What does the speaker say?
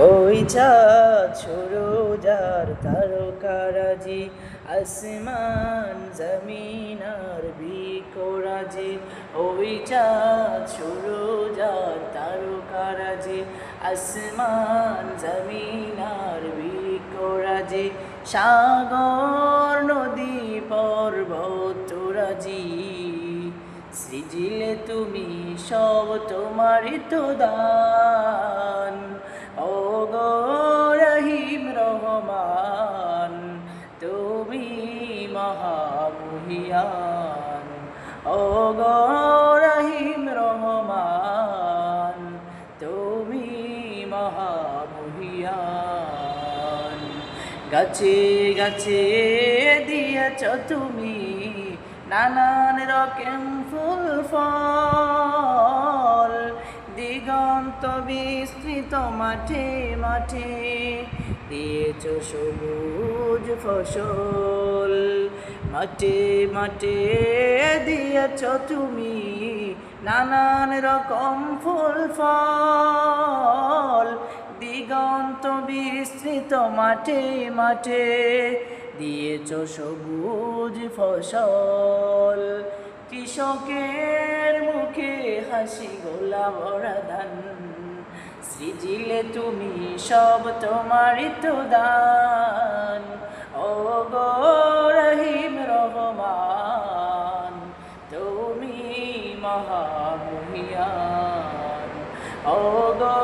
ওই চাঁদ সূরজার তারকারাজি, আসমান জমিন আর বিকরাজি। ওই চাঁদ সূরজার তারকারাজি, আসমান জমিন আর বিকরাজি। সাগর নদী পর্বতরাজি, সৃজিলে তুমি সব তোমারই তো দান। ও গো রহিম রহমান, তুমি মহামহিয়ান। ও গো রহিম রহমান, তুমি মহামহিয়ান। গাছে গাছে দিয়েছ তুমি নানান রকম ফুল ফল, দিগন্ত বিস্তৃত মাঠে মাঠে দিয়েছ সবুজ ফসল। মাঠে মাঠে দিয়েছ তুমি নানান রকম ফুল ফল, দিগন্ত বিস্তৃত মাঠে মাঠে দিয়েছ সবুজ ফসল। কৃষকের মুখে হাসি গোলা ভরা ধান, সৃজিলে তুমি সব তোমারই তো দান। ও গো রহিম রহমান, তুমি মহামহিয়ান। ও গো